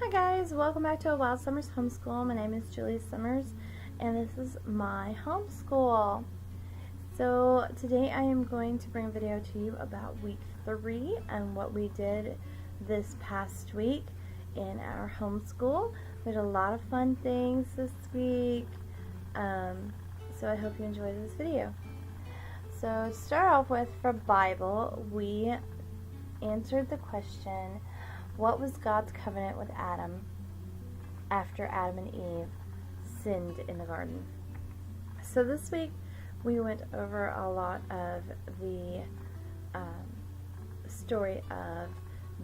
Hi guys, welcome back to A Wild Summers Homeschool. My name is Julie Summers and this is my homeschool. So today I am going to bring a video to you about week 3 and what we did this past week in our homeschool. We had a lot of fun things this week, so I hope you enjoy this video. So to start off with, for Bible, we answered the question, what was God's covenant with Adam after Adam and Eve sinned in the garden? So this week we went over a lot of the story of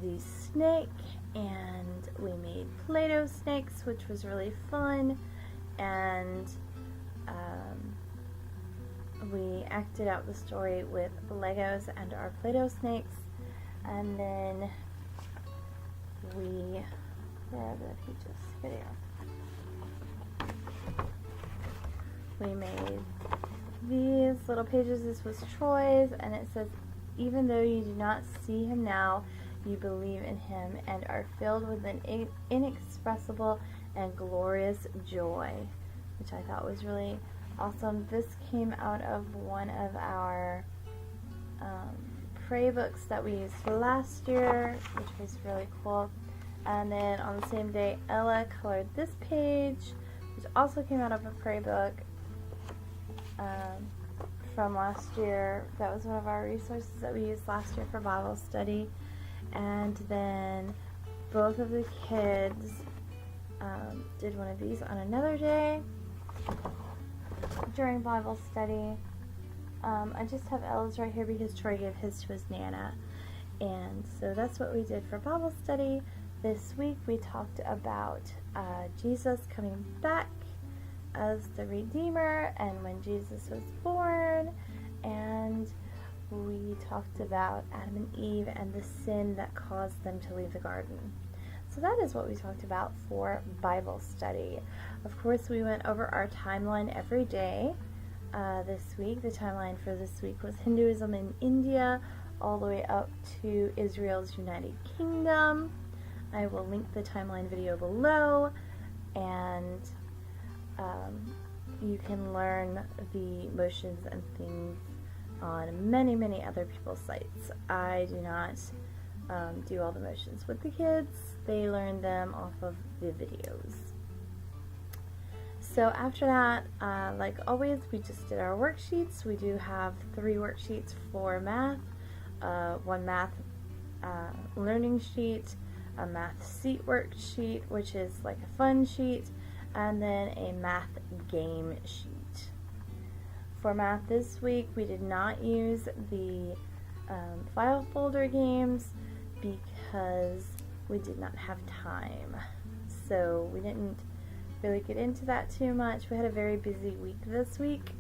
the snake, and we made Play-Doh snakes, which was really fun, and we acted out the story with Legos and our Play-Doh snakes, and then where are the pages? Here they are. We made these little pages. This was Troy's, and it says, even though you do not see him now, you believe in him and are filled with an inexpressible and glorious joy, which I thought was really awesome. This came out of one of our pray books that we used last year, which was really cool. And then on the same day, Ella colored this page, which also came out of a pray book from last year. That was one of our resources that we used last year for Bible study. And then both of the kids did one of these on another day during Bible study. I just have Ella's right here because Troy gave his to his Nana. And so that's what we did for Bible study. This week we talked about Jesus coming back as the Redeemer and when Jesus was born. And we talked about Adam and Eve and the sin that caused them to leave the garden. So that is what we talked about for Bible study. Of course, we went over our timeline every day. This week, the timeline for this week was Hinduism in India all the way up to Israel's United Kingdom. I will link the timeline video below, and you can learn the motions and things on many other people's sites. I do not do all the motions with the kids. They learn them off of the videos. So after that, like always, we just did our worksheets. We do have 3 worksheets for math. One math learning sheet, a math seat worksheet, which is like a fun sheet, and then a math game sheet. For math this week, we did not use the file folder games because we did not have time. So we didn't really get into that too much. We had a very busy week this week.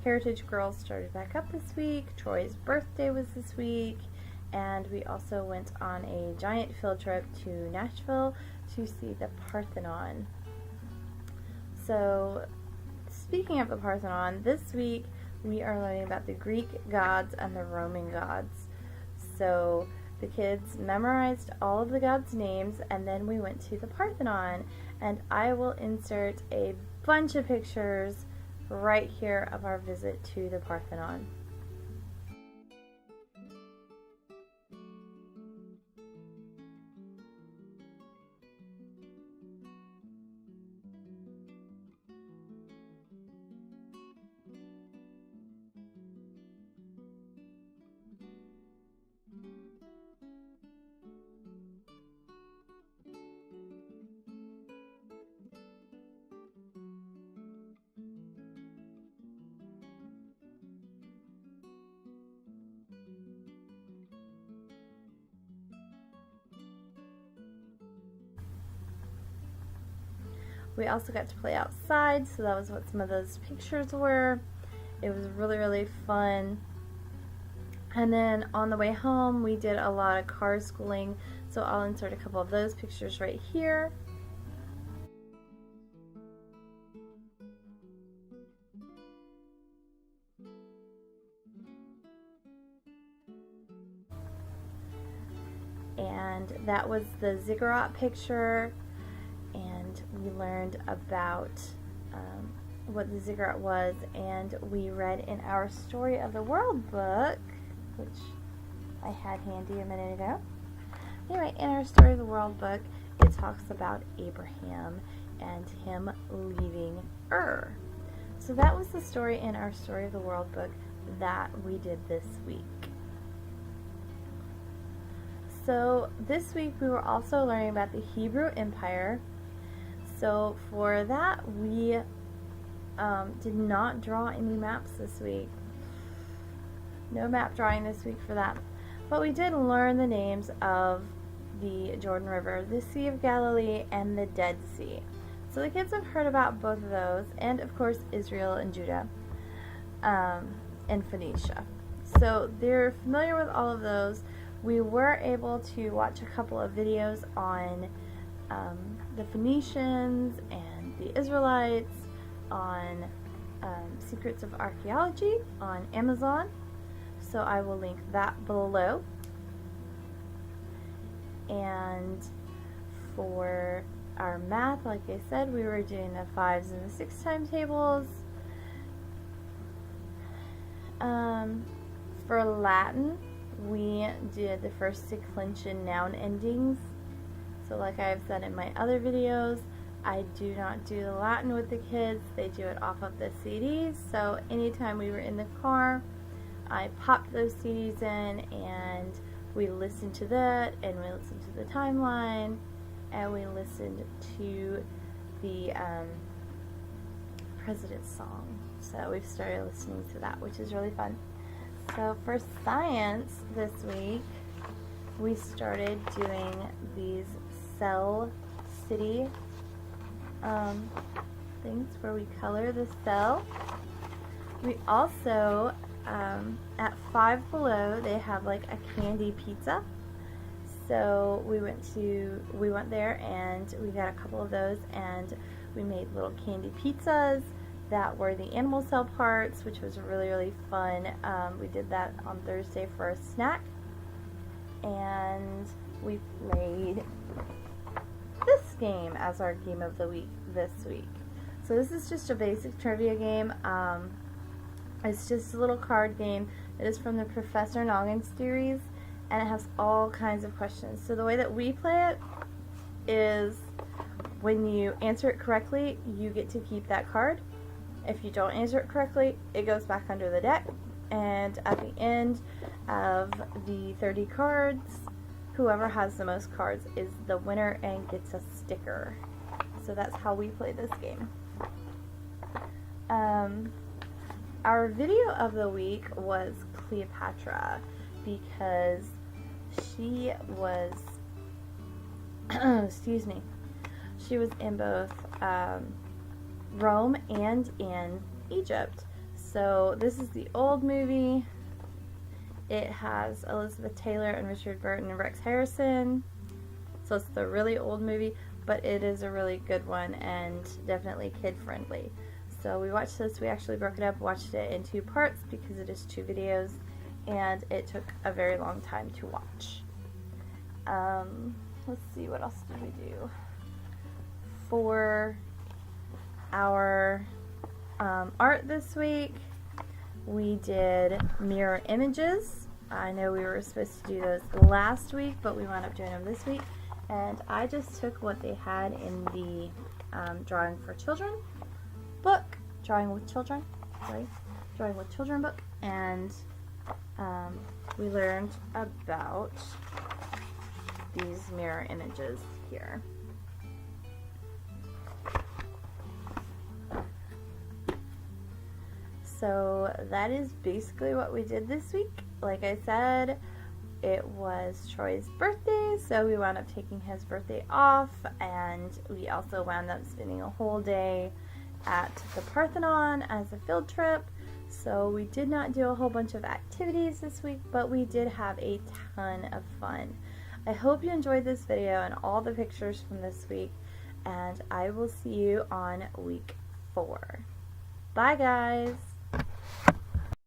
Heritage Girls started back up this week. Troy's birthday was this week. And we also went on a giant field trip to Nashville to see the Parthenon. So, speaking of the Parthenon, this week we are learning about the Greek gods and the Roman gods. So, the kids memorized all of the gods' names, and then we went to the Parthenon. And I will insert a bunch of pictures right here of our visit to the Parthenon. We also got to play outside, so that was what some of those pictures were. It was really fun. And then on the way home, we did a lot of car schooling, so I'll insert a couple of those pictures right here. And that was the ziggurat picture, and we learned about what the ziggurat was, and we read in our Story of the World book, which I had handy a minute ago. Anyway, in our Story of the World book, it talks about Abraham and him leaving Ur. So that was the story in our Story of the World book that we did this week. So this week we were also learning about the Hebrew Empire. So for that we did not draw any maps this week. No map drawing this week for that. But we did learn the names of the Jordan River, the Sea of Galilee, and the Dead Sea. So the kids have heard about both of those, and of course Israel and Judah, and Phoenicia. So they're familiar with all of those. We were able to watch a couple of videos on the Phoenicians and the Israelites, on Secrets of Archaeology on Amazon. So I will link that below. And for our math, like I said, we were doing the 5s and the 6 timetables. For Latin, we did the first declension noun endings. So like I've said in my other videos, I do not do the Latin with the kids. They do it off of the CDs. So anytime we were in the car, I popped those CDs in and we listened to that, and we listened to the timeline, and we listened to the President's Song. So we've started listening to that, which is really fun. So for science this week, we started doing these cell city things where we color the cell. We also, at Five Below, they have like a candy pizza. So we went there and we got a couple of those, and we made little candy pizzas that were the animal cell parts, which was really, really fun. We did that on Thursday for a snack, and we played this game as our game of the week this week. So this is just a basic trivia game. It's just a little card game. It is from the Professor Noggin series, and it has all kinds of questions. So the way that we play it is when you answer it correctly, you get to keep that card. If you don't answer it correctly, it goes back under the deck. And at the end of the 30 cards, whoever has the most cards is the winner and gets a sticker. So that's how we play this game. Our video of the week was Cleopatra, because she was, excuse me, she was in both Rome and in Egypt. So this is the old movie. It has Elizabeth Taylor and Richard Burton and Rex Harrison. So it's the really old movie, but it is a really good one and definitely kid friendly. So we watched this. We actually broke it up, watched it in 2 parts because it is 2 videos, and it took a very long time to watch. Let's see, what else did we do? For our art this week, we did mirror images. I know we were supposed to do those last week, but we wound up doing them this week. And I just took what they had in the Drawing for Children book, Drawing with Children book, and we learned about these mirror images here. So that is basically what we did this week. Like I said, it was Troy's birthday, so we wound up taking his birthday off, and we also wound up spending a whole day at the Parthenon as a field trip. So we did not do a whole bunch of activities this week, but we did have a ton of fun. I hope you enjoyed this video and all the pictures from this week, and I will see you on week 4. Bye guys!